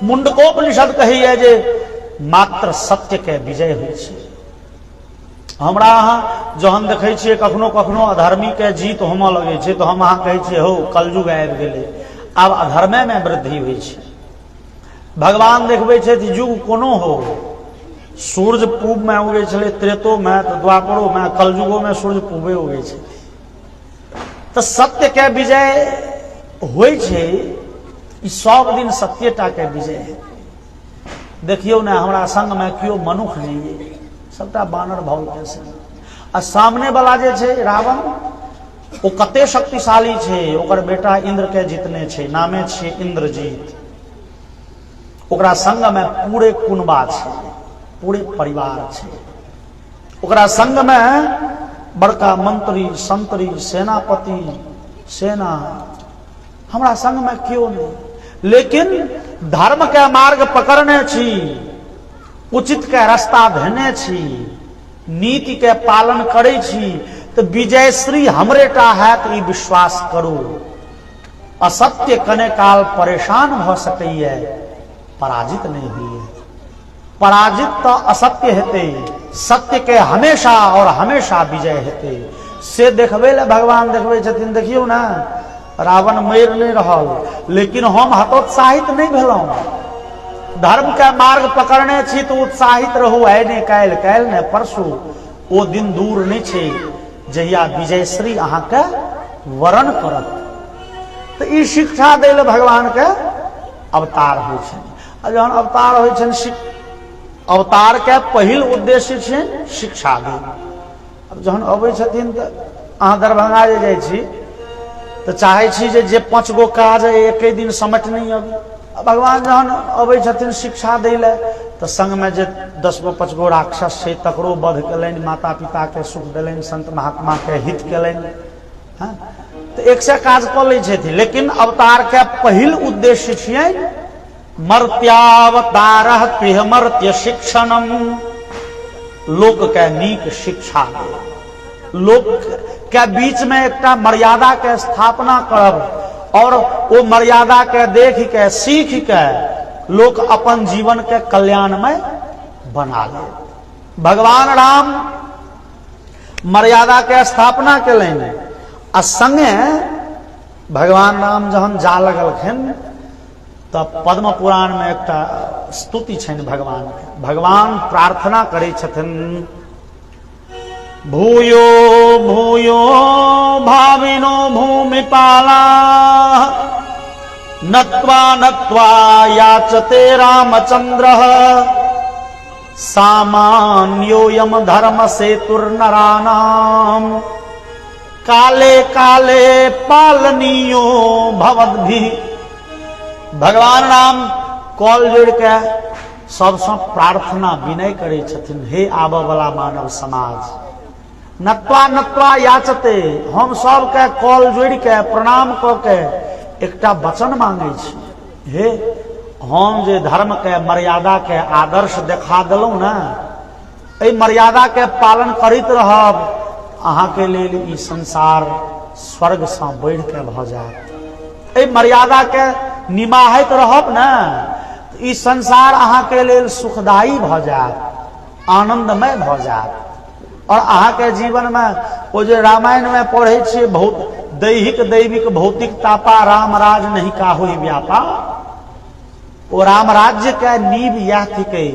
मुंडकोपनिषद कहिए जे मात्र सत्य के विजय होइ छै। हमरा अहाँ जहन देखै छियै कखनो कखनो अधर्मी के जीत होमऽ लगै छै तो हम अहाँ कहै छियै हो कलयुग आबि गेलै, आब अधर्मे में वृद्धि होइ छै। भगवान देखबै छथि युग कोनो हो, सूर्य पूब में उगै छलै त्रेतो में तो द्वापरो में, कलयुगो में सूर्य पूबे उगै छै। तो सत्य के विजय होइ छै, ई सब दिन सत्यटा के विजय है। देखियो ना हमरा संग में क्यों मनुख नहीं है, सबटा बानर भाव के संग। आ सामने वाला जे छै रावण, ओ कते शक्तिशाली छै, ओकर बेटा इंद्र के जितने छै, नामे छै इंद्रजीत। ओकरा संग में पूरे कुनबा छै, पूरे परिवार छै। ओकरा संग में बड़का मंत्री संतरी सेनापति सेना, हमरा संग में क्यों नहीं। लेकिन धर्म के मार्ग पकड़ने छी, उचित के रास्ता धेने छी, नीति के पालन करे छी, तो विजयश्री हमरेटा है तो ई विश्वास करू। असत्य कने काल परेशान भ सकैए, पराजित नहीं हुई। पराजित तो असत्य हेते, सत्य के हमेशा और हमेशा विजय हेते। से देखबे ले भगवान देखबे छथिन। देखियो ना रावण मरि नहीं रहल, लेकिन हम हतोत्साहित नहीं भेलहुं। धर्म के मार्ग पकड़ने छी तो उत्साहित रहू, आइ ने काल्हि, काल्हि ने परसू। ओ दिन दूर नहीं छे जहिया विजयश्री अहाँ के वरण करत। तो ई शिक्षा दै ले भगवान के अवतार होइ छै। आ जहन अवतार होइ छै, अवतार के पहिल उद्देश्य छै शिक्षा दै। अब जहन अबै छथिन तो अहाँ दरभंगा जे जाइ छी तो चाहे छी जे 5 गो काज एक दिन समेट नहीं अबी। भगवान जहन अबै छथिन शिक्षा दै ले तो संग में जे 10 गो 5 गो राक्षस छै तकरो वध केलनि, माता पिता के सुख देलनि, संत महात्मा के हित केलनि। हाँ तो 100 काज कऽ लै छथिन। लेकिन अवतार के पहिल उद्देश्य छियनि मर्त्यावतारः गृहमर्त्य शिक्षणम, लोक के नीक शिक्षा दे, लोक के बीच में एकटा मर्यादा के स्थापना करब, और वो मर्यादा के देख के सीख के लोक अपन जीवन के कल्याण में बना ले। भगवान राम मर्यादा के स्थापना केलनि। आ संगे भगवान राम जहन जा लगलखिन तब पद्म पुराण में एकटा स्तुति छनि भगवान के। भगवान प्रार्थना करै छथिन, भूयो भूयो भाविनो भूमिपाला, नत्वा नत्वा याचते रामचंद्रः, सामान्योऽयं धर्म सेतुर्नराणां, काले काले पालनीयो भवद्भिः। भगवान राम कॉल जोड़ के सबसे प्रार्थना विनय करे छथिन, हे आबऽ वाला मानव समाज, नत्वा नत्वा याचते, हम सब के कॉल जोड़ के प्रणाम क के एकटा वचन मांगे छी। हे हम जे धर्म के मर्यादा के आदर्श देखा देलहुं ना, एहि मर्यादा के पालन करैत रहब, अहाँ के लेल ई संसार स्वर्ग से बढ़ के भ जायत। एहि मर्यादा के निमाहैत रहब ना, ई संसार अहाँ के लेल सुखदायी भ जायत, आनंदमय भ जायत। और अहाँ के जीवन में वो जो रामायण में पढ़े छे बहुत दैहिक दैविक भौतिक तापा, राम राज नहीं काहुई व्यापा, वो राम राज्य के नींव यह थिके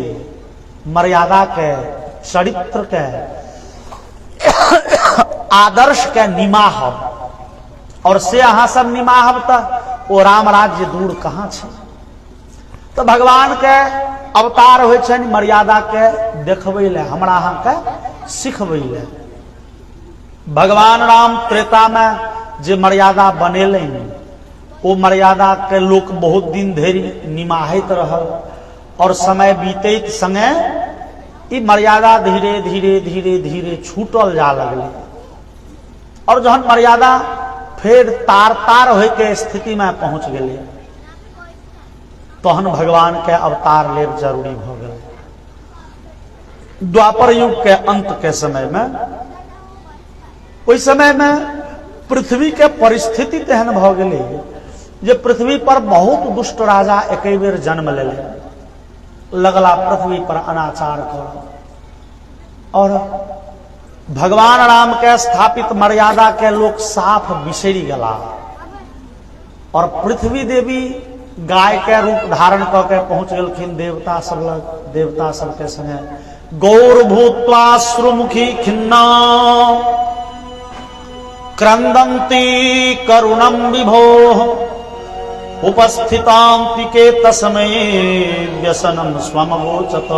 मर्यादा के, चरित्र के, आदर्श के निमाहब। और से अहाँ सब निमाहब तो वो राम राज्य दूर कहाँ छे। तो भगवान के अवतार होइ छनि मर्यादा के देखबै ले, हमरा अहाँ के सिखबै ले। भगवान राम त्रेता में जे मर्यादा बनेलनि, वो मर्यादा के लोक बहुत दिन धरि निमाहैत रहल, और समय बीतैत संगे ई मर्यादा धीरे धीरे धीरे धीरे छूटल जा लगलै। और जहन मर्यादा फिर तार तार होय के स्थिति में पहुंच गेलै, तहन भगवान के अवतार लेब जरूरी भ गेल। द्वापर युग के अंत के समय में, ओहि समय में पृथ्वी के परिस्थिति तेहन भ गेलै जे पृथ्वी पर बहुत दुष्ट राजा एक बेर जन्म ले लगला पृथ्वी पर अनाचार कर और भगवान राम के स्थापित मर्यादा के लोग साफ बिसरी गला और पृथ्वी देवी गाय के रूप धारण करके पहुंच गलखिन देवता सब लग। देवता सबके संगे गौर भूत्वा श्रुमुखी खिन्ना क्रंदंती करुणम विभो उपस्थितांतिके तस्मै व्यसनम स्वमवोचत।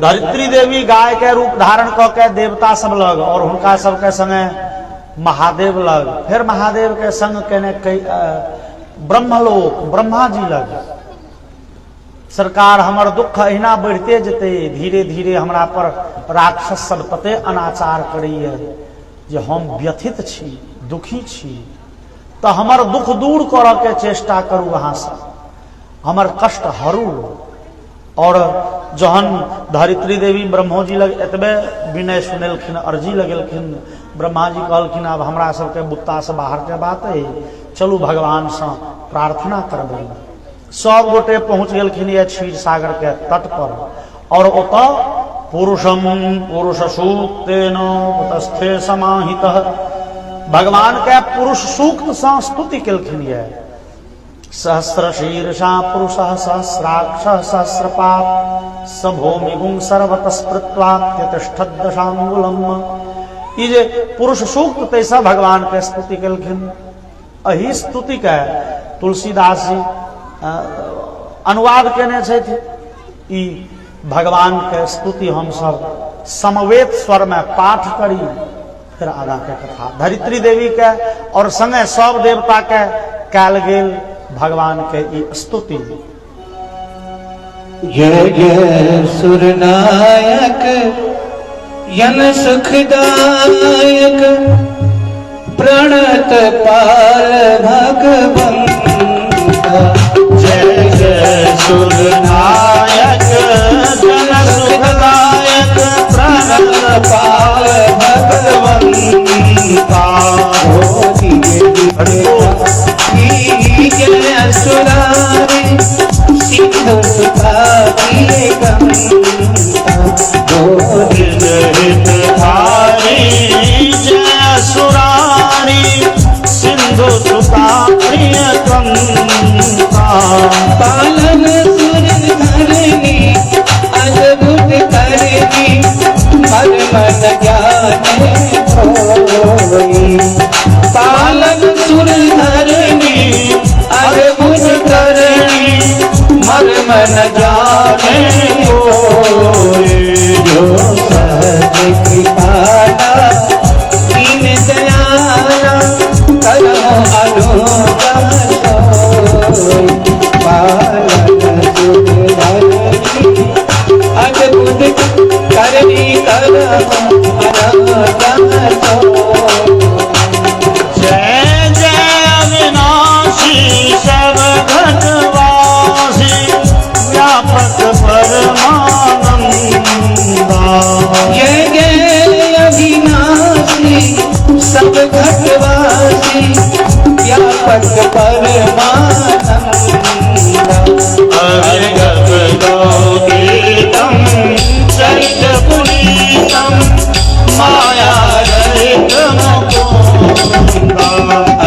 धरित्री देवी गाय के रूप धारण करके देवता सब लग और उनका सबके संगे महादेव लग, फिर महादेव के संग कहने कई ब्रह्मलोक ब्रह्मा जी लग। सरकार हमर दुख अहिना बढ़ते जते, धीरे धीरे हमरा पर राक्षस सब तते अनाचार करिए जे हम व्यथित छी, दुखी छी, तो हमर दुख दूर करऽ के चेष्टा करू, अहाँ से हमर कष्ट हरू। और जहन धरित्री देवी ब्रह्मो जी लग एतबे विनय सुनेलखिन, अर्जी लगेलखिन, ब्रह्मा जी कहलखिन अब हमरा सबके बुत्ता से बाहर के बात है, चलू भगवान से प्रार्थना करबै। सब गोटे पहुंच गेलखिन ये क्षीर सागर के तट पर और ओतऽ पुरुषम पुरुष सूक्तेन उपस्थे समाहितः भगवान के पुरुष सूक्त से स्तुति केलखिन ये। सहस्र शीर्षा पुरुष सहस्राक्ष सहस्रपात सभूमिगुं सर्वतः स्मृत्वा त्यतिष्ठत् दशांगुलम। ई जे पुरुष सूक्त तैसा भगवान के स्तुति केलखिन। अही स्तुति के तुलसीदास जी अनुवाद केने छथि। ई भगवान के स्तुति हम सब समवेत स्वर में पाठ करी, फिर आगा के कथा धरित्री देवी के और संगे सब देवता के काल गेल भगवान के ई स्तुति। जय जय सुरनायक यन सुखदायक प्रणत पाल भगवंता। जय जय सुरनायक जन सुखदायक प्रणत पाल भगवंता। जय सुरारी सिंधु सुतारी गंगा धारी जय सुरारी सिंधु सुतारी गंगा। पालन सुर धरनी अद्भुत करनी मर्म न जाने कोई। पालन सुर धरनी अद्भुत करनी मर्म न जाने कोई। जो सहज कृपाला दीन दयाला करो अनुग्रह सोई। पालन सुर धरनी अद्भुत करनी करो अनुग्रह सोई। जय जय अविनाशी सब घटवासी व्यापक परमानंदा। जय जय अविनाशी सब घटवासी व्यापक परमानंदा। अविगत गौगीतम चरित पुनीतम माया रहित मुकुंदा।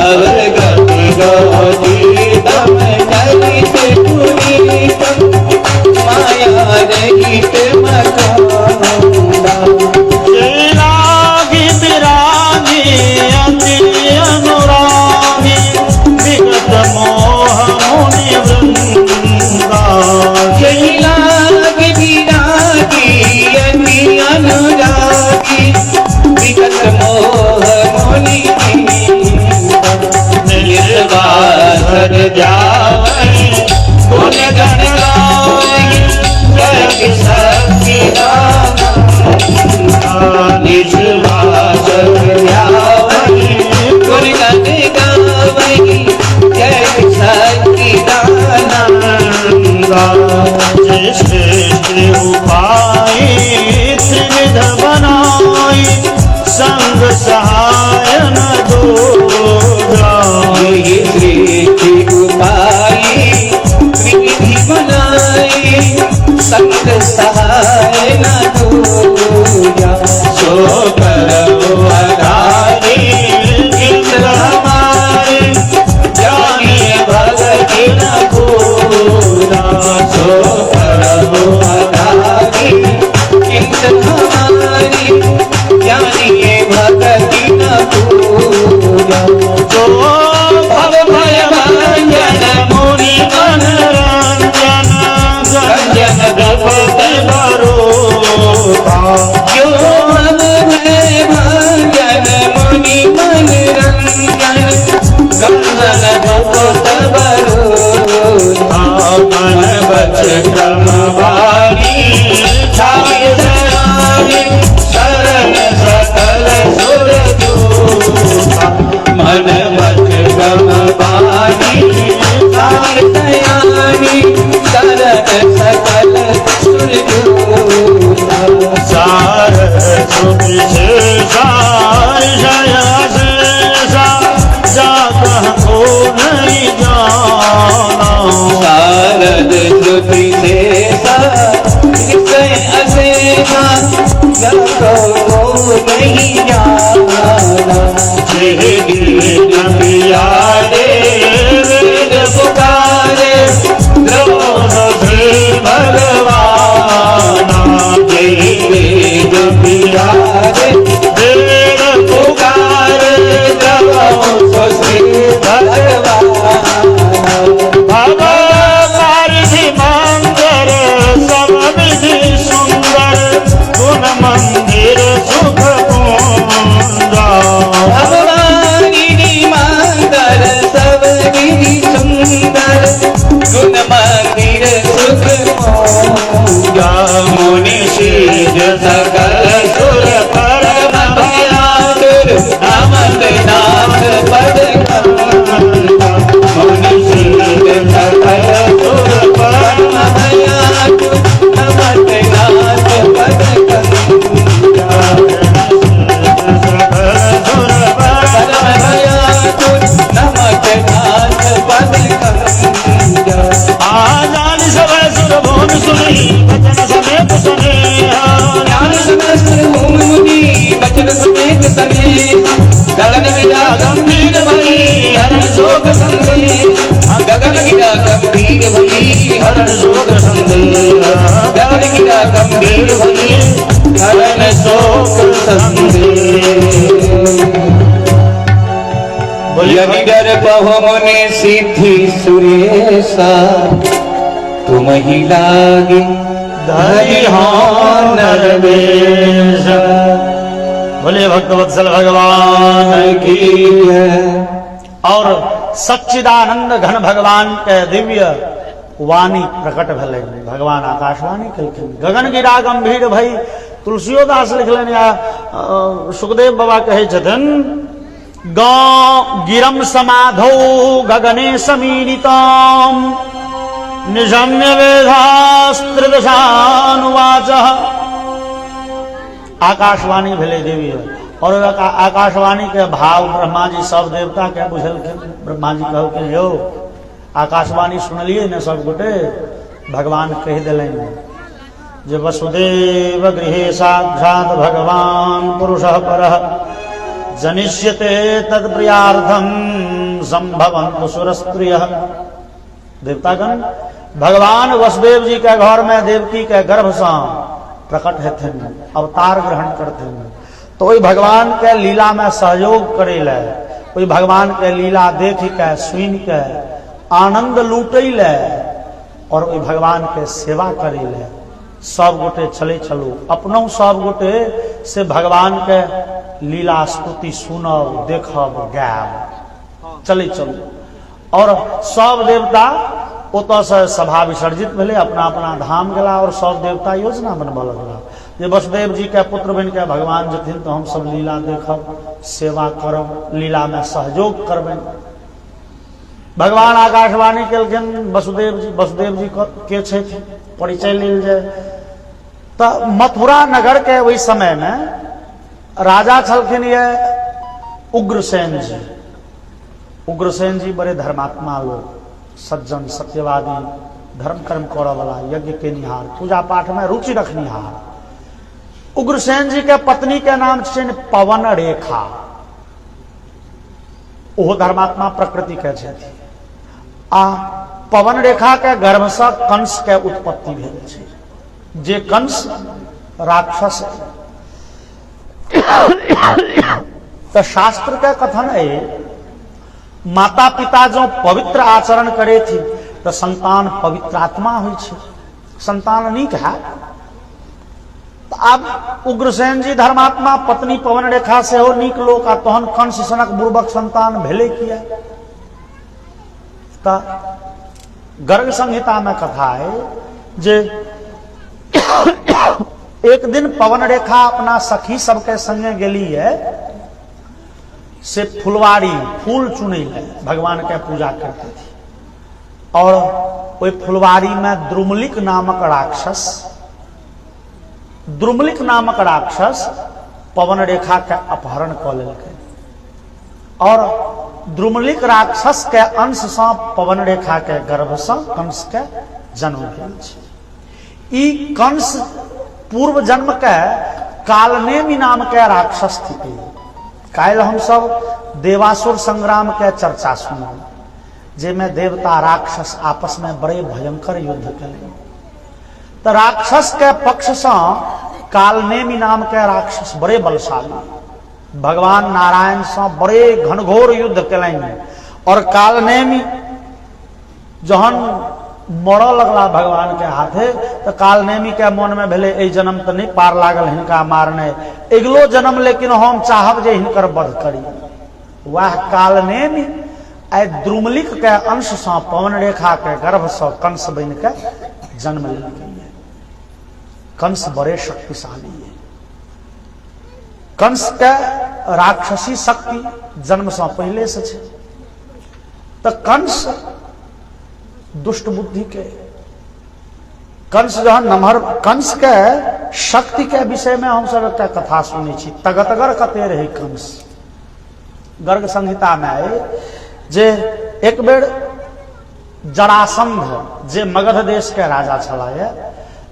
अवगत गौगीतम चरित पुनीतम माया रहित मुकुंदा। रागी विरागी अति अनुरागी विगत मोह मुनि वृंदा। जय लागी विरागी अति अनुरागी विगत मोह मुनि निर्वाधर जावै गुण गण गावै जय शक्ति दाता। निर्वाधर जावै गुण गण गावै जय शक्ति दाता। जय श्रेष्ठ उपाय त्रिविध बनाई संग सहाय न दो। ये सृष्टि संग सहाय न दूजा। सो करो आधारी इंद्र हमारे, जानिए भगति न पूरा। सो करो आधारी इंद्र हमारे, जानिए भगति न पूरा। जो भव भय भंजन मुनि मन रंजन, रंजन जपत बरोधा। जो मन भय भंजन मुनि मन रंजन, रंजन जपत बरोधा। मन बच क्रम वारी, छाय दयारी, शरण सकल सुर दूता। मन बच गमवानी, छाय दयानी, शरण सकल सुर दूता। सारथ सुविशेषा जया शेषा, जा कहो नहीं जाना। शारद श्रुति शेषा निश्चय अशेषा, जगो नहीं जाना। वेद पियारे वेद पुकारे, द्रोण भी भगवाना। वेद पियारे वेद पुकारे, द्रोण श्री भगवान। भगवारिधि मंदिर सब विधि सुंदर, गुण मंदिर सुख कुंजा। भगवानी मंदिर सब विधि सुंदर, गुण मंदिर सुख पूजा। मुनि शीज सकल सुर परम भयातुर, नामत नाथ पद कंता। मुनि शीज सकल सुर परम भयातुर, नामत नाथ पद कंता। परम भयातुर, नमक नाथ पद कंता। आजान सब सुर भुवन सुनी, वचन समेत सुने। ज्ञान समस्त भूमि मुनि, वचन समेत सने। गगन गिरा गंभीर भई, हरण शोक संगे। गगन गिरा गंभीर भई, हरण शोक संगे। गगन गिरा गंभीर भई, हरण शोक संगे। यदि डर पहो मुनि सिद्धि सुरेशा, तुम ही लागे धरि हो नरवेश। बोले भक्तवत्सल भगवान की है। और सच्चिदानंद घन भगवान के दिव्य वाणी प्रकट भले। भगवान आकाशवाणी कलखिन, गगन गिरा गंभीर भई। तुलसियोदास लिखलन या सुखदेव बाबा कहे छथिन, गौ गिरम समाधौ गगने समीरितम, निशम्य वेदास्त्रिदशानुवाच। आकाशवाणी भेले देवी है। और आकाशवाणी के भाव ब्रह्मा जी सब देवता के बुझलखिन। ब्रह्मा जी कहलखिन, यो आकाशवाणी सुनलिए न सब गोटे। भगवान कह दिलन जे वसुदेव गृहे साक्षात भगवान पुरुषः परः, जनिष्यते तत्प्रियार्थम संभवन्तु सुरस्त्रियः। देवतागण भगवान वसुदेव जी के घर में देवकी के गर्भ से प्रकट हेथिन, अवतार ग्रहण करथिन। तो वही भगवान के लीला में सहयोग करे ले, वही भगवान के लीला देख के सुन के आनंद लूटे ले, और वही भगवान के सेवा करे ले। सब गोटे चले चलू, अपनों सब गोटे से भगवान के लीला स्तुति सुनब, देखब, गायब, चले चलू। और सब देवता ओतऽ से सभा विसर्जित भेले, अपना अपना धाम गेला। और सब देवता योजना बनबऽ लगला जे वसुदेव जी के पुत्र बन के भगवान जथिन तो हम सब लीला देखब, सेवा करब, लीला में सहयोग करबनि। भगवान आकाशवाणी केलखिन वसुदेव जी के छथि, परिचय लेल जाय। तो मथुरा नगर के वही समय में राजा छलखिन ये उग्रसेन जी। उग्रसेन जी बड़े धर्मात्मा लोग, सज्जन, सत्यवादी, धर्म कर्म करऽ वाला, यज्ञ के निहार, पूजा पाठ में रुचि रखनिहार। उग्रसेन जी के पत्नी के नाम छियनि पवन रेखा, ओहो धर्मात्मा प्रकृति के छथि। आ पवन रेखा के गर्भ से कंस के उत्पत्ति भेल छै, जे कंस राक्षस तो शास्त्र के कथन है माता पिता जो पवित्र आचरण करे थी तो संतान पवित्र आत्मा हुई छै, संतान नीक है। तो अब उग्रसेन जी धर्मात्मा, पत्नी पवन रेखा से हो नीक लोक, आ तहन कंस सनक बुर्बक संतान भेले किया। तो गर्ग संहिता में कथा है जे एक दिन पवन रेखा अपना सखी सबके संगे गेली है से फुलवारी, फूल चुने भगवान के पूजा करते थे। और वही फुलवारी में द्रुमलिक नामक राक्षस पवन रेखा के अपहरण क लेलकै, और द्रुमलिक राक्षस के अंश से पवन रेखा के गर्भ से कंस के जन्म भेल छै। ई कंस पूर्व जन्म के कालनेमि नाम के राक्षस थिके। काल्हि हम सब देवासुर संग्राम के चर्चा सुनल, जेमे देवता राक्षस आपस में बड़े भयंकर युद्ध कले। तो राक्षस के पक्ष से कालनेमि नाम के राक्षस बड़े बलशाली, भगवान नारायण से बड़े घनघोर युद्ध कलनि। और कालनेमि जहन मरऽ लगला भगवान के हाथे, तो कालनेमि के मन में भेले ए जन्म तो नहीं पार लागल हिनका मारने, अगिलो जन्म लेकिन हम चाहब जे हिनकर वध करी। वह कालनेमि आइ द्रुमलिक के अंश से पवन रेखा के गर्भ से कंस बन के जन्म लेलकै। कंस बड़े शक्तिशाली है। कंस के राक्षसी शक्ति जन्म से पहले से छै। तो कंस दुष्ट बुद्धि के, कंस जहन नमहर, कंस के शक्ति के विषय में हम सब एक कथा सुनी छी। तगतगर कते रहे कंस, गर्ग संहिता में आए जे एक बेर जरासंध जे मगध देश के राजा छला,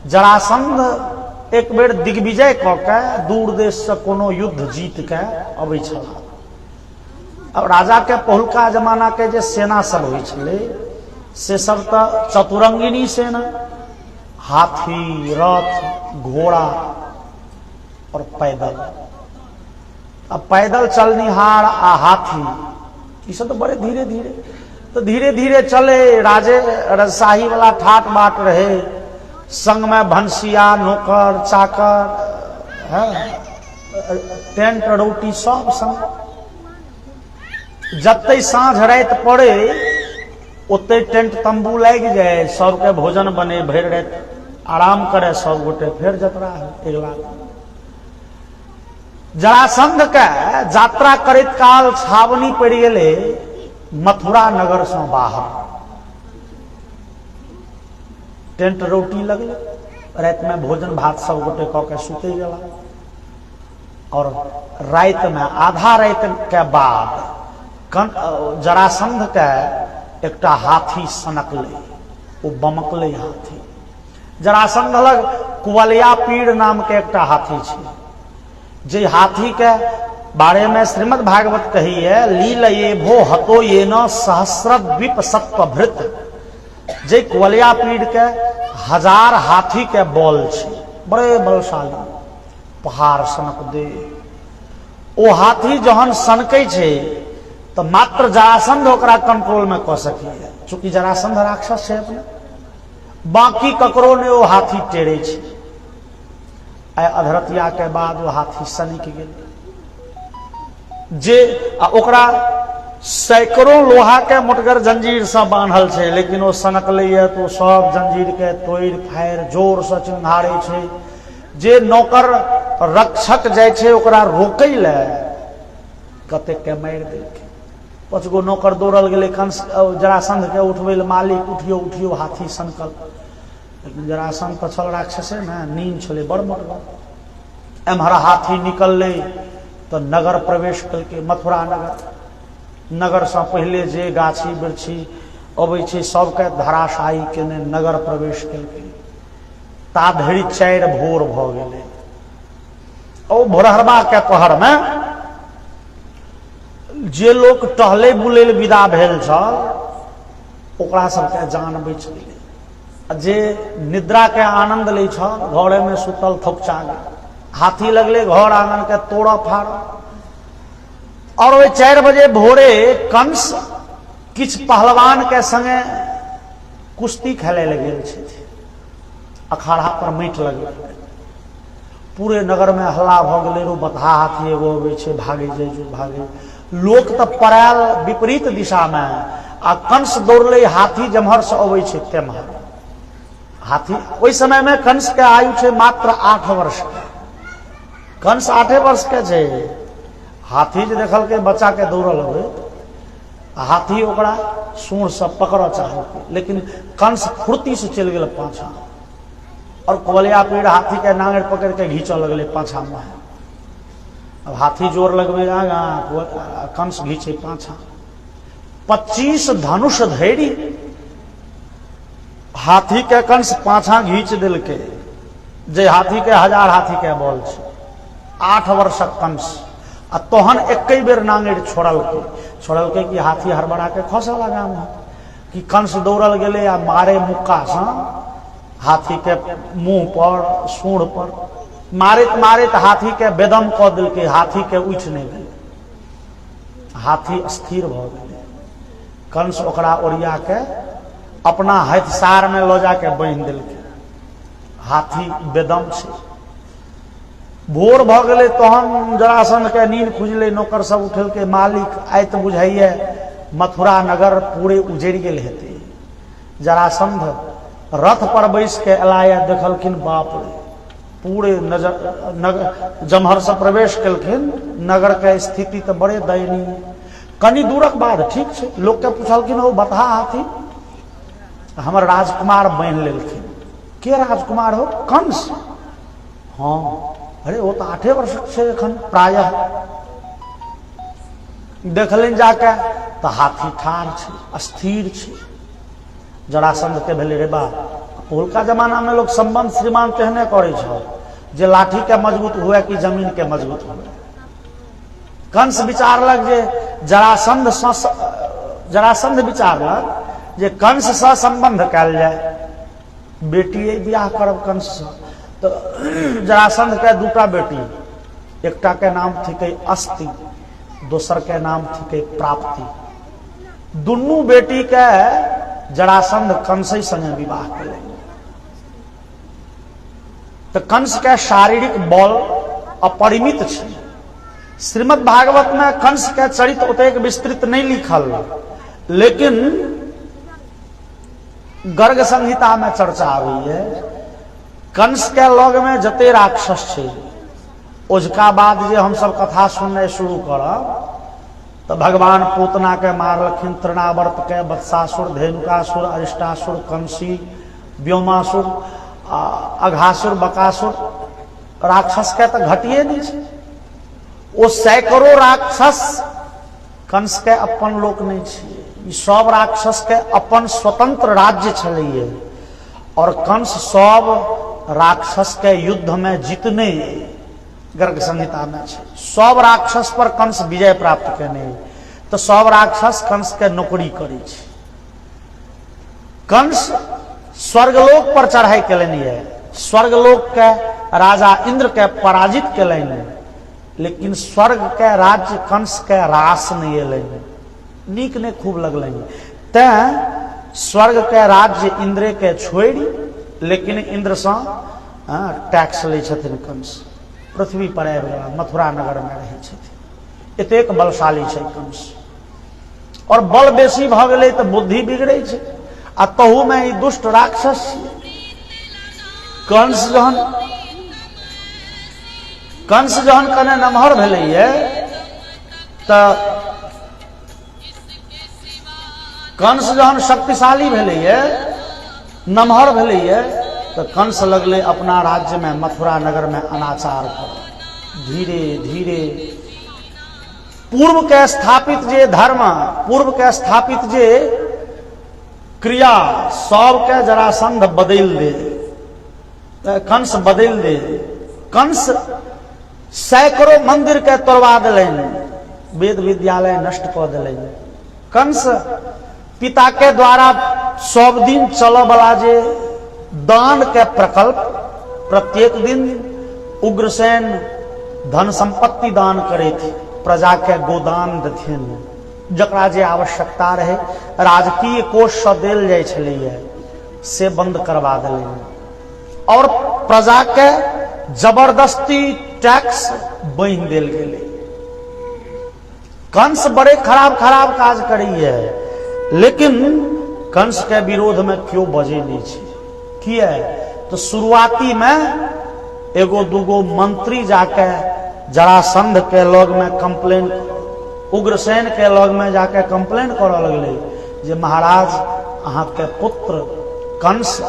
जरासंध एक बेर दिग्विजय क के दूर देश से कोनो युद्ध जीत के अबै छला। अब राजा के पहुलका जमाना के जे सेना सब होइ छलै से सब तो चतुरंगिनी सेना, हाथी, रथ, घोड़ा और पैदल। अब पैदल चलनिहार आ हाथी ये सब तो बड़े धीरे धीरे, तो धीरे धीरे चले। राजे रजशाही वाला ठाट बाट रहे, संग में भंसिया, नौकर, चाकर, टेंट रोटी सब संग। जते साँझ रात पड़े ओते टेंट तंबू लग जाए, सबके भोजन बने, भर रात आराम करे सब गोटे, फिर जतरा अगला। जरासंध के यात्रा करैत काल छावनी पड़ गए मथुरा नगर से बाहर। टेंट रोटी लगल, रात में भोजन भात सब गोटे क के सुते गला। और रात में आधा रात के बाद जरासंध के एकटा हाथी सनकले, वो बमकले हाथी। जरासंध लग कुवलिया पीड़ नाम के एकटा हाथी छै, जे हाथी के बारे में श्रीमद् भागवत कही है, लील ये भो हतो ये न सहस्रद्वीप सत्वभृत। जे कुवलिया पीड़ के 1000 हाथी के बल छै, बड़े बलशाली, पहाड़ सनक दे। ओ हाथी जहन सनकै छै तो मात्र जरासंध ओकरा कंट्रोल में क सकिए, चूंकि जरासंध राक्षस है अपने, बाकी ककरो ने वो हाथी टेढ़े छै। आइ अधरतिया के बाद वो हाथी सनक गेल, जे ओकरा सैकड़ों लोहा के मोटगर जंजीर से बांधल छै, लेकिन वो सनकले है तो सब जंजीर के तोड़ फाड़ जोर से चिंघारे छै। जे नौकर रक्षक जाय छै ओकरा रोकै ले कते के मारि देलकै। 5 गो नौकर दौड़ल गेलै कंस जरासंध के उठबै ले, मालिक उठियो उठियो, हाथी सनकल। लेकिन जरासंध तो छल राक्षसे ने, नींद छलै बड़ मोटगर। एम्हर हाथी निकललै तो नगर प्रवेश कलकै, मथुरा नगर। नगर से पहले जे गाछी वृक्षी अबै छै सबके धराशायी केने नगर प्रवेश केलकै। ता धरि 4 भोर भऽ गेलै। ओ भोरहरबा के पहर में जे लोग टहले बुलै विदा भेल छल ओकरा सबके जान बचि गेलै। जे निद्रा के आनंद लै छल घरे में सुतल थोकचा गेल। हाथी लगले घर आंगन के तोड़ फाड़। और वे 4 बजे भोरे कंस किछ पहलवान के संगे कुश्ती खेले लगे छथि। अखाड़ा पर माटि लगल। पूरे नगर में हल्ला भ गेलै। रो बतहा हाथी एगो अबै छै, भागे जाइ जो भागे। लोक तऽ पड़ायल विपरीत दिशा में। आ कंस दौड़ले हाथी जम्हर से अबै छै तेम्हर। हाथी ओहि समय में कंस के आयु छै मात्र 8 वर्ष के। कंस 8 वर्ष के छै। हाथी जे देखल के बच्चा के दौड़ल अबै, हाथी ओकरा सूंड से पकड़ चाहलकै, लेकिन कंस फुर्ती से चल गेल पाछा और कोलिया पीड़ हाथी के नांगड़ पकड़ के घींचऽ लगले पाछा में। अब हाथी जोर लगबे आगा, कंस घींचे पाछा। 25 धनुष धैरी हाथी के कंस पाछा घींच दिलके। जे हाथी के 1000 हाथी के बल छै। 8 वर्षक कंस आ तोहन एके बेर नांगड़ छोड़लकै कि हाथी हड़बड़ा के खसऽ लगा में। कि कंस दौड़ल गेले आ मारे मुक्का से हाथी के मुंह पर सूंड पर मारैत मारैत हाथी के बेदम कऽ दिलकै। हाथी के उठि नहीं गेलै। हाथी स्थिर भऽ गेलै। कंस ओकरा ओरिया के अपना हथिसार में लऽ जाके बांधि देलकै। हाथी बेदम छै। भोर भऽ गेलै तहन जरासंध के नींद खुजलै। नौकर सब उठेलकै। मालिक आइ तऽ बुझाइए मथुरा नगर पूरे उजड़ि गेल हेतै। जरासंध रथ पर बैस के अलाया देखलखिन, बाप रे पूरे नगर जम्हर से प्रवेश केलखिन। नगर के स्थिति तो बड़े दयनीय। कनी दूरक बाद ठीक छै। लोग के पूछलखिन ओ बतहा हाथी। हमर राजकुमार बांधि लेलखिन। के राजकुमार हो? कंस। हाँ, अरे वो तो 8 वर्ष से एखन प्रायः। देखलिन जाके तो हाथी ठाढ़ छै, स्थिर छै। जरासंध के भेलै रे बा। पहिलका जमाना में लोग संबंध श्रीमान तेहने करे छ जे लाठी के मजबूत हुए कि जमीन के मजबूत हुए। कंस विचारलक जे जरासंध विचारलक जे कंस से संबंध कयल जाय। बेटी बियाह करब कंस से। तो जरासंध के 2टा बेटी, एकटा के नाम थिकै अस्ति, दोसर के नाम थिकै प्राप्ति। दुनू बेटी के जरासंध कंसई संगे विवाह केलनि। तो कंस के शारीरिक बल अपरिमित छै। श्रीमद् भागवत में कंस के चरित्र ओतेक विस्तृत नहीं लिखल, लेकिन गर्ग संहिता में चर्चा आबी है। कंस के लग में जते राक्षस छै, ओझका बाद जे हम सब कथा सुनने शुरू करब तो भगवान पूतना के मारलखिन, तृणावर्त के, वत्सासुर, धेनुकासुर, अरिष्टासुर, कंसी, व्योमासुर, अघासुर, बकासुर। राक्षस के तो घटिए नहीं छै। वो सैकड़ों राक्षस कंस के अपन लोक नहीं छै। सब राक्षस के अपन स्वतंत्र राज्य छलैये। और कंस सब राक्षस के युद्ध में जीतने गर्ग संहिता में छै। सब राक्षस पर कंस विजय प्राप्त केने। तो सब राक्षस कंस के नौकरी करे छै। कंस स्वर्गलोक पर चढ़ाई केलनि है। स्वर्गलोक के राजा इंद्र के पराजित केलनि, लेकिन स्वर्ग के राज्य कंस के रास नहीं एलनि। नीक ने खूब लगलनि। तैं स्वर्ग के राज्य इंद्र के छोड़ि, लेकिन इंद्र से टैक्स लै छथिन कंस। पृथ्वी पर आबि गेला, मथुरा नगर में रहै छथिन। एतेक बलशाली छै कंस। और बल बेसी भऽ गेलै तऽ बुद्धि बिगड़ै छै। आ तहू में ई दुष्ट राक्षस कंस जहन कने नमहर भेलैये तऽ कंस जहन शक्तिशाली भेलैये, नमहर भेलैये, तो कंस लगले अपना राज्य में मथुरा नगर में अनाचार कर। धीरे धीरे पूर्व के स्थापित जे धर्म, पूर्व के स्थापित जे क्रिया सबके जरासंध बदल दे, कंस बदल दे। कंस सैकड़ों मंदिर के तोड़वा दिलन, वेद विद्यालय नष्ट कऽ दिलन। कंस पिता के द्वारा सब दिन चल वाला जे दान के प्रकल्प, प्रत्येक दिन उग्रसेन धन संपत्ति दान करे थे, प्रजा के गोदान देथिन, जकरा जे आवश्यकता रहे राजकीय कोष से देल जाय छलैया से बंद करवा दिलन। और प्रजा के जबरदस्ती टैक्स बांध देल गेलै। कंस बड़े खराब खराब काज करैया, लेकिन कंस के विरोध में क्यों बजे नहीं छे। किया तो शुरुआती में एगो दूगो मंत्री जाके जरासंध के लग में कंप्लेन, उग्रसेन के लग में जाके कंप्लेन करऽ लगले जे महाराज अहाँ के पुत्र कंस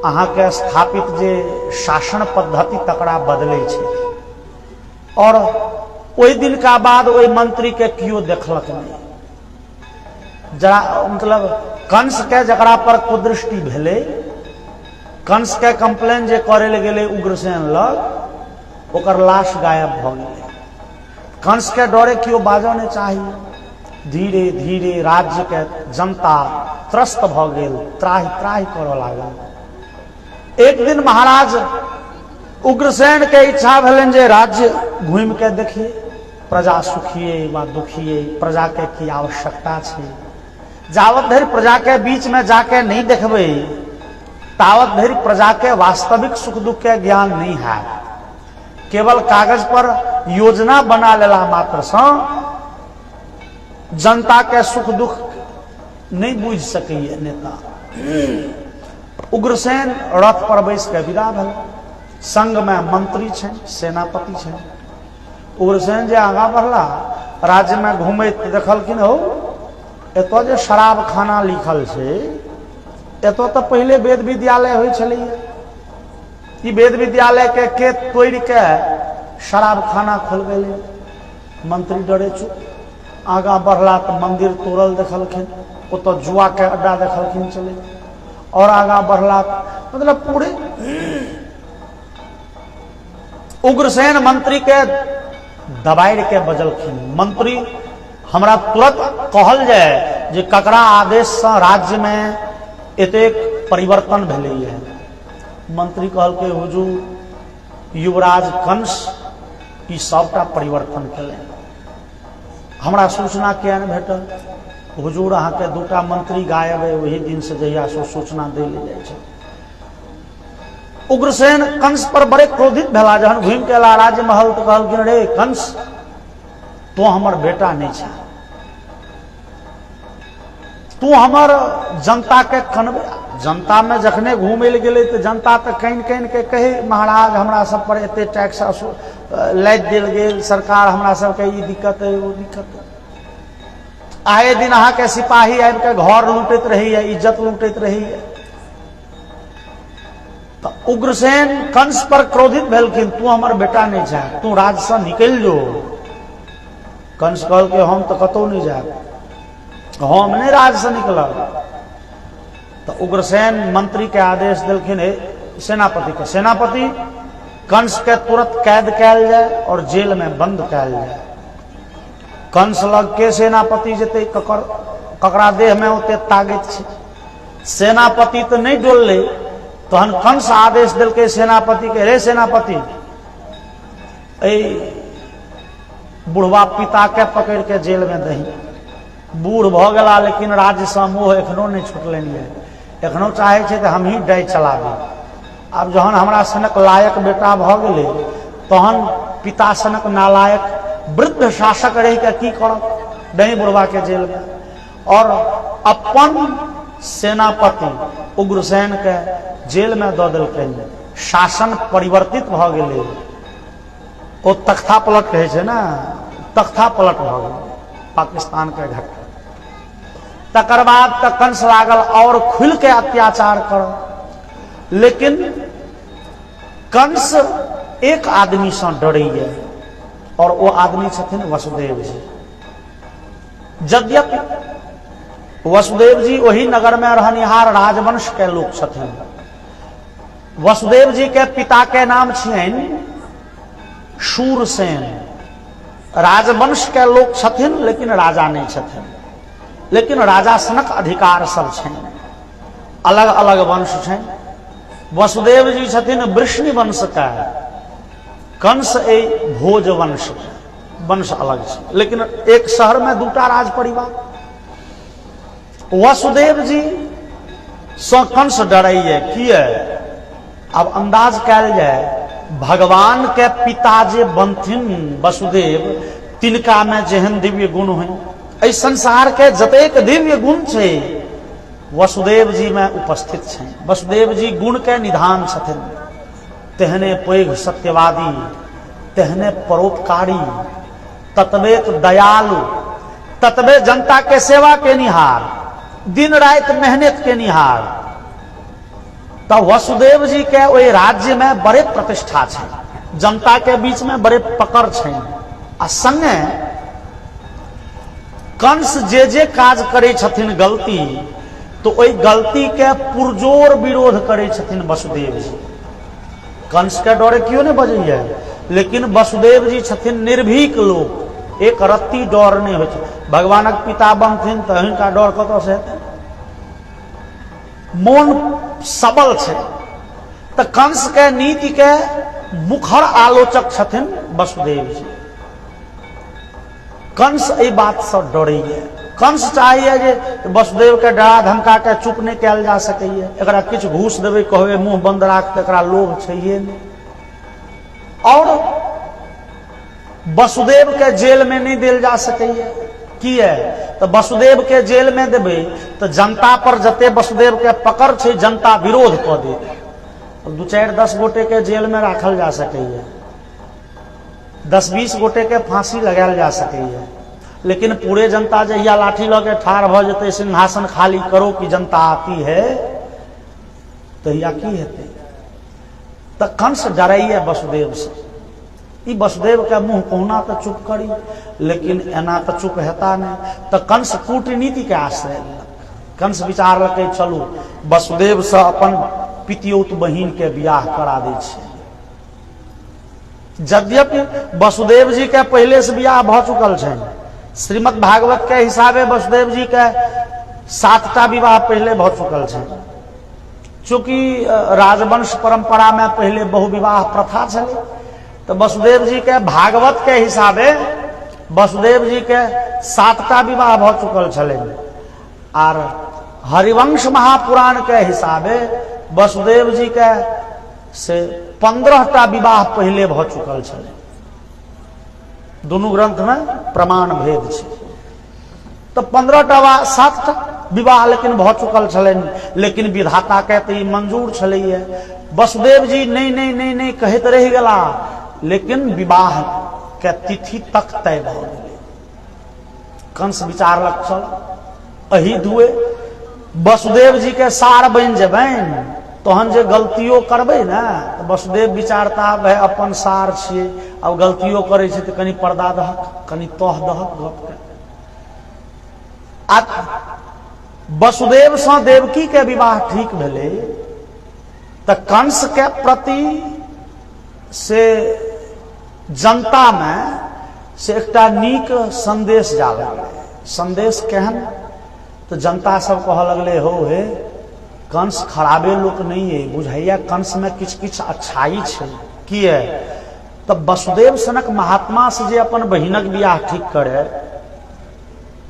अहाँ के स्थापित जे शासन पद्धति तकरा बदले छे। और ओहि दिन का बाद ओहि मंत्री के कियो देखलक नहीं। जरा मतलब कंस के जकरा पर कुदृष्टि भेले, कंस के कंप्लेन जे करे ले गेले उग्रसेन लग, ओकर लाश गायब भ गेलै। कंस के डरे क्यों बाजऽ नहीं चाहिए। धीरे धीरे राज्य के जनता त्रस्त भ गेल, त्राहि त्राहि करऽ लागल। एक दिन महाराज उग्रसेन के इच्छा भेलन जे राज्य घूम के देखिए, प्रजा सुखिए वा दुखिए, प्रजा के की आवश्यकता छे। जावत धरि प्रजा के बीच में जाके नहीं देखबे, तावत धरि प्रजा के वास्तविक सुख दुख के ज्ञान नहीं है। केवल कागज पर योजना बना लेला मात्र से जनता के सुख दुख नहीं बुझ सकैया नेता। उग्रसेन रथ पर बैस के विदा भेल, संग में मंत्री छे, सेनापति छे। उग्रसेन जे आगा बढ़ला, राज्य में घूमैत देखलखिन हो एतो जे शराब खाना लिखल छे, एतो तो पहले वेद विद्यालय होय छलैया। ई वेद विद्यालय के तोड़ के शराब खाना खोल गेलै। मंत्री डरे चुप। आगा बढ़ला तो मंदिर तोड़ल देखलखिन, ओतो जुआ के अड्डा देखलखिन चले। और आगा बढ़ला मतलब पूरे उग्रसेन मंत्री के दबाड़ के बजलखिन। मंत्री हमरा तुरंत कहल जाए जे ककरा आदेश से राज्य में एतेक परिवर्तन भेलैया। मंत्री कहल के हुजूर युवराज कंस ई सबटा परिवर्तन केले, हमरा सूचना किया नहीं भेटल। हुजूर अहाँ के दूटा मंत्री गायब है, वही दिन से जहिया सो सूचना दे ले जाए छे। उग्रसेन कंस पर बड़े क्रोधित भेला। जहन घूम के अला राज्य महल तो कहलखिन रे कंस, तो हमर बेटा नहीं छे, तू हमर जनता के कनबे। जनता में जखने घूमे ले गेले तो जनता तो कहीं कहीं के कहे महाराज हमरा सब पर एते टैक्स लाद देल गेल, सरकार हमरा सब के ई दिक्कत है वो दिक्कत है। आए दिन अहाँ के सिपाही आबि के घर लूटैत रही है, इज्जत लूटैत रही है। तो उग्रसेन कंस पर क्रोधित भेलखिन, तू हमर बेटा नहीं छे, तू राज से निकल जो। कंस कहल के हम तो कतौ नहीं जाए, हम नहीं राज से निकलब। तो उग्रसेन मंत्री के आदेश दिलखिन सेनापति के, सेनापति कंस के तुरंत कैद कैल जाए और जेल में बंद कैल जाए। कंस लग के सेनापति जेते ककरा देह में ओते ताकत छे। सेनापति तो नहीं डोलले, तहन कंस आदेश दिल के सेनापति के, रे सेनापति बुढ़वा पिता के पकड़ के जेल में दही। बूढ़ भ गला लेकिन राज्य से मोह एखनो नहीं छुटलनि है, एखनो चाहे छे हम ही डाय चलाबी। आब जहन हमरा सनक लायक बेटा भ गेले, तहन पिता सनक नालायक वृद्ध शासक रह के की करब, नहीं बुढ़वा के जेल में। और अपन सेनापति उग्रसेन के जेल में दऽ देलकैन। शासन परिवर्तित भ गेलै, ओ तख्ता पलट कहै छै ना, तख्ता पलट भ गेलै पाकिस्तान के घटना। तकर बाद तक कंस लागल और खुल के अत्याचार कर। लेकिन कंस एक आदमी से डरैया, और वो आदमी छथिन वसुदेव जी। यद्यपि वसुदेव जी वही नगर में रहनिहार राजवंश के लोग छथिन। वसुदेव जी के पिता के नाम छियनि शूरसेन। राजवंश के लोग छथिन लेकिन राजा नहीं छथिन, लेकिन राजा सनक अधिकार सब छनि, अलग अलग वंश छनि। वसुदेव जी छथिन वृष्णि वंश का, कंस ए भोज वंश अलग छै, लेकिन एक शहर में दूटा राज परिवार। वसुदेव जी सँ कंस डरैया किए? अब अंदाज कयल जाय, भगवान के पिता जे बनथिन वसुदेव, तिनका में जेहन दिव्य गुण होइ, एहि संसार के जतेक दिव्य गुण छै वसुदेव जी में उपस्थित छै। वसुदेव जी गुण के निधान छथिन, तेहने पैघ सत्यवादी, तेहने परोपकारी, ततबे दयालु, ततबे जनता के सेवा के निहार, दिन रात मेहनत के निहार। तो वसुदेव जी के ओहि राज्य में बड़े प्रतिष्ठा छै, जनता के बीच में बड़े पकड़ छै। आ संगे कंस जे काज करे छथिन गलती, तो ओहि गलती के पुरजोर विरोध करे छथिन वसुदेव जी। कंस के डरे क्यों नहीं बजैया, लेकिन वसुदेव जी छथिन निर्भीक लोग, एक रत्ती डर नहीं होइ छै। भगवानक पिता बनथिन तो हिनका डर कतऽ से हेतै? मोन सबल छै। तो कंस के नीति के मुखर आलोचक छथिन वसुदेव जी। कंस एहि बात से डरैया। कंस चाहिए जे वसुदेव के डरा धमका के चुप नहीं कयल जा सकैया। एकरा किछु घूस देबै, कहबै मुंह बंद राख, तो एकरा लोभ छैहे नहीं। और वसुदेव के जेल में नहीं देल जा सकैया। किए? तो वसुदेव के जेल में देबै तो जनता पर जते वसुदेव के पकड़ छै, जनता विरोध कऽ देत। 2-4-10 गोटे के जेल में राखल जा सकैया, 10-20 गोटे के फांसी लगायल जा सकैया, लेकिन पूरे जनता जहिया लाठी लऽ के ठाढ़ भऽ जेतै, सिंहासन खाली करो कि जनता आती है, तहिया की हेतै? तो कंस डरैया वसुदेव से। ई वसुदेव के मुंह कहुना तो चुप करी, लेकिन एना तो चुप हेता नहीं। तो कंस कूटनीति के आश्रय लेलक। कंस विचारलकै चलू वसुदेव से अपन पितियौत बहिन के बियाह करा दै छै। यद्यपि वसुदेव जी के पहले से बियाह भऽ चुकल छै, श्रीमद् भागवत के हिसाबे वसुदेव जी के 7टा विवाह पहले भऽ चुकल छै। चूंकि राजवंश परंपरा में पहले बहुविवाह प्रथा छलै, तो वसुदेव जी के भागवत के हिसाबे वसुदेव जी के 7टा विवाह भऽ चुकल छलै। और हरिवंश महापुराण के हिसाबे वसुदेव जी के से 15टा विवाह पहले भऽ चुकल छलै। दोनों ग्रंथ में प्रमाण भेद छै। तो 15टा 7टा विवाह लेकिन भऽ चुकल छलनि, लेकिन विधाता के तो ई मंजूर छलैया। वसुदेव जी नहीं नहीं नहीं नहीं कहैत रहि गेला, लेकिन विवाह के तिथि तक तय भऽ गेलै। कंस विचारलक चल एही दुए वसुदेव जी के सार बनि जेबनि, तहन जे गलतियों करबै ने, तो वसुदेव विचारता भाई अपन सार छियै, अब गलतियों करै छै तो कनि पर्दा दहक, कनि तह दहक गप के। आ वसुदेव से देवकी के विवाह ठीक भेलै, तो कंस के प्रति से जनता में से एकटा नीक संदेश जा लगलै। संदेश केहन? तो जनता सब कह लगले हो हे कंस खराबे लोक नहीं है, बुझाइया कंस में किछ किछ अच्छाई छै। किए? तो वसुदेव सनक महात्मा से जे अपन बहिनक बियाह ठीक करे,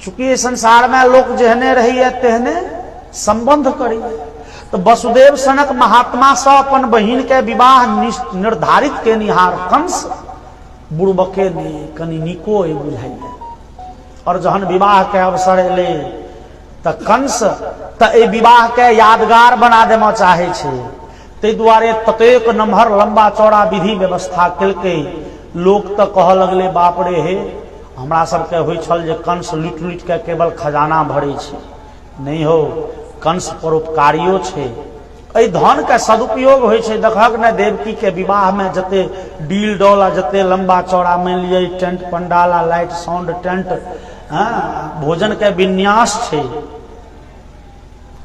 चूंकि संसार में लोक जेहने रहिए तेहने संबंध करिए। तो वसुदेव सनक महात्मा से अपन बहिन के विवाह निर्धारित के निहार कंस बुड़बके नहीं, कनि निको बुझाइए। और जहन विवाह के अवसर एले तो कंस तो ए विवाह के यादगार बना देना चाहे छे, ताहि दुआरे ततेक नमहर लंबा चौड़ा विधि व्यवस्था केलकै। लोक तो कह लगले बाप रे हे, हमरा सबके होइ छल जे कंस लुटि लुटि के केवल खजाना भरै छै, नहीं हो, कंस परोपकारियो छै। एहि धन के सदुपयोग होइ छै। देखक ने देवकी के विवाह में जते डील डॉल, जते लंबा चौड़ा मान लिये tent pandal, light sound tent, भोजन के विन्यास छै,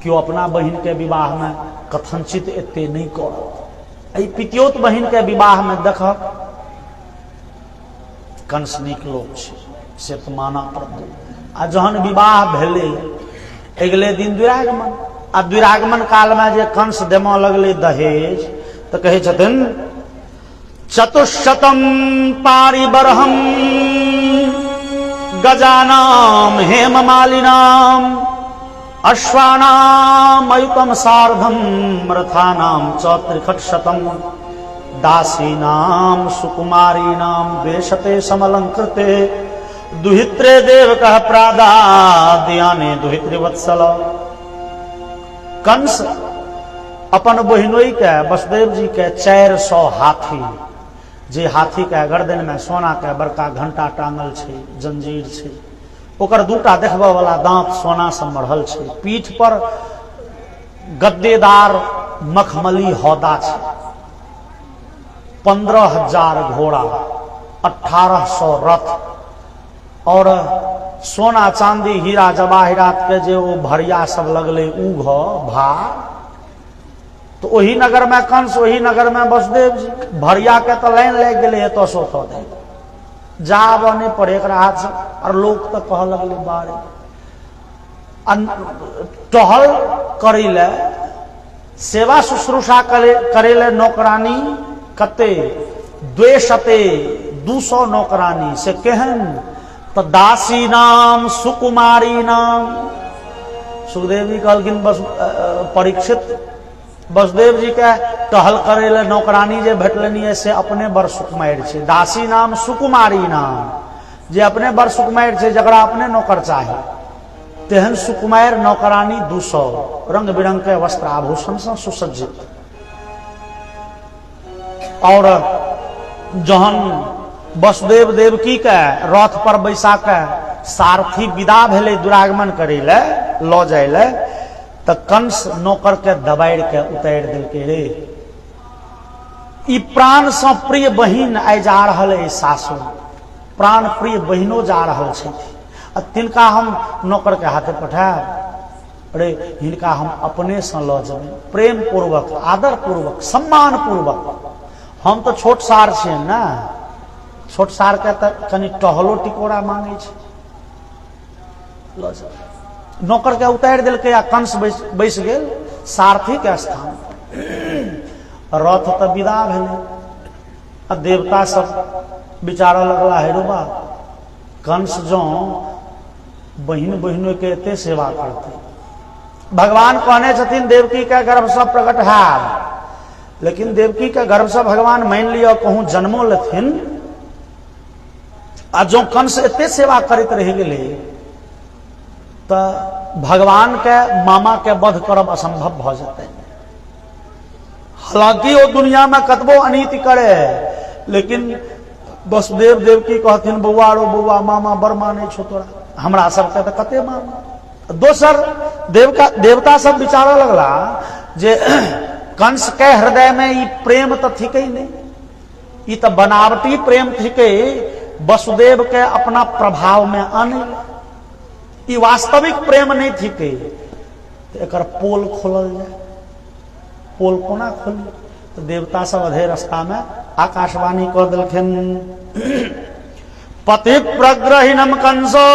क्यों अपना बहिन के विवाह में कथनचित एते नहीं करत। एहि पितियोत बहिन के विवाह में देखक कंस नीक लोक छै से तऽ माना पड़तै। आ जहन विवाह भेलै अगले दिन द्विरागमन, आ द्विरागमन काल में जे कंस देमऽ लगलै दहेज तऽ कहै छथिन चतुशतम पारिबरहम गजानाम हेममालिनाम अश्वानाम अयुतम सार्धम रथानाम च त्रिखटशतम दासीनाम सुकुमारीनाम वेशते समलंकृते दुहित्रे देवकः प्रादाद्याने दुहित्रि वत्सल। कंस अपन बहिनोई के वसुदेव जी के 400 हाथी, जे हाथी के गर्दन में सोना के बड़का घंटा टांगल छै, जंजीर छै, ओकर दूटा देखबा वाला दांत सोना से मढ़ल छै, पीठ पर गद्देदार मखमली हौदा छै, 15,000 घोड़ा, 1800 रथ और सोना चांदी हीरा जवाहिरात के जे ओ भरिया सब लगले उघ भार। तो वही नगर में कंस, वही नगर में वसुदेव जी, भरिया के तो लाइन लग गए एतो सो तो दे जाब नहीं पड़े एक हाथ से। और लोग तो कह लगले बारे टहल करेले सेवा शुश्रूषा करेले नौकरानी कते 200 नौकरानी से केहन तो दासी नाम सुकुमारी नाम। सुखदेव जी कहलखिन परीक्षित वसुदेव जी के टहल करेले नौकरानी जे भेटलनी से अपने बड़ सुकुमार छै, दासी नाम सुकुमारी नाम जे अपने बड़ सुकुमार छै, जकरा अपने नौकर चाही तेहन सुकुमार नौकरानी 200 रंग बिरंग के वस्त्र आभूषण से सुसज्जित। और जहन वसुदेव देवकी के रथ पर बैसा के सारथी विदा भेले दुरागमन करे ले लऽ जाय ले, तो कंस नौकर के दबाड़ के उतार देलकै रे। ई प्राण से प्रिय बहिन आइ जा रहल है सासुर, प्राण प्रिय बहिनो जा रहल छै, तिनका हम नौकर के हाथे पठायब, अरे हिनका हम अपने से लऽ जेबै, प्रेम पूर्वक, आदर पूर्वक, सम्मान पूर्वक। हम तो छोट सार छियै ना, छोट सार के तो कनी टहलो टिकोरा मांगे छै, लऽ जेबै। नौकर के उतार दिलकै आ कंस बैस गेल सारथी के स्थान पर। रथ तो विदा भेलै आ देवता सब विचार लगला है रुबा कंस जो बहिन बहिनों के एते सेवा करते। भगवान कहने छथिन देवकी के गर्भ से प्रकट है, लेकिन देवकी के गर्भ से भगवान मान लियो कहूँ जन्मो लेथिन आ जो कंस एते सेवा करते रह गए तो भगवान के मामा के वध करब असंभव भ जाते। हालांकि वो दुनिया में कतबो अनीति करे, लेकिन वसुदेव देवकी कहथिन बौआ रो बौआ मामा बड़ माने छो तोरा, हमरा सबके तो कते मामा। दोसर देवता सब विचार लगला जे कंस के हृदय में ई प्रेम तो थिके नहीं, ई तो बनावटी प्रेम थिके, वसुदेव के अपना प्रभाव में आने, ई वास्तविक प्रेम नहीं थिके। तो एकर पोल खोलल जाए, पोल कोना खोली? तो देवता सब अधे रास्ता में आकाशवाणी कह दिलखिन पति प्रग्रहिणम कंसो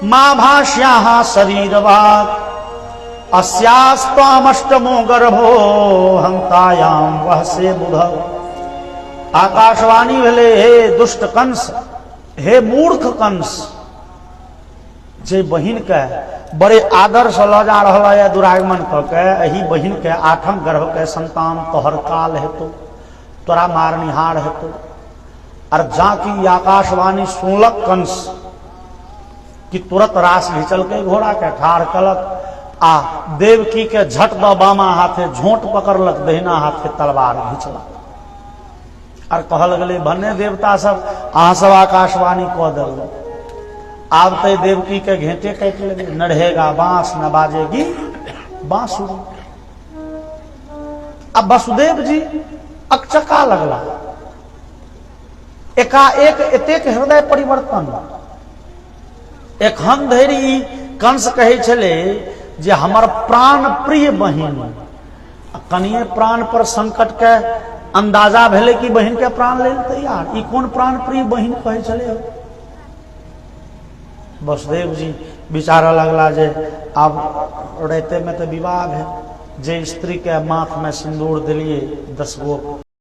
माँ भाष्या शरीरवाक अस्यास्त्वामष्टमो गर्भो हंतायाम वह से बुध। आकाशवाणी भेले हे दुष्ट कंस, हे मूर्ख कंस, जे बहिन के बड़े आदर से ल जा रहा है दुरागमन करके, यही बहिन के 8म गर्भ के संतान तोहर काल हेतु, तोरा मारनिहार हेतु। और जाकी आकाशवाणी सुनलक कंस कि तुरंत रास घिचल के घोड़ा के ठाड़ कलक आ देवकी के झट द बामा हाथे झोंट पकड़लक, दहिना हाथे तलवार घिचलक और कह लगले भन्ने देवता सब अहाँ सब आकाशवाणी कह दल, आब ते देवकी के घेंटे काट लगे, न रहेगा बांस न बाजेगी बांसुरी। अब वसुदेव जी अकचका लगला, एकाएक एतेक हृदय परिवर्तन। एखन धरि कंस कहे छले जे हमर प्राण प्रिय बहिन, कनिए प्राण पर संकट के अंदाजा भेले कि बहिन के प्राण ले तैयार, ई कौन प्राण प्रिय बहिन कहे चले हो। वसुदेव जी विचार लगला जे अब रहते में तो विवाह है, जे स्त्री के माथ में सिंदूर दिलिए 10 गो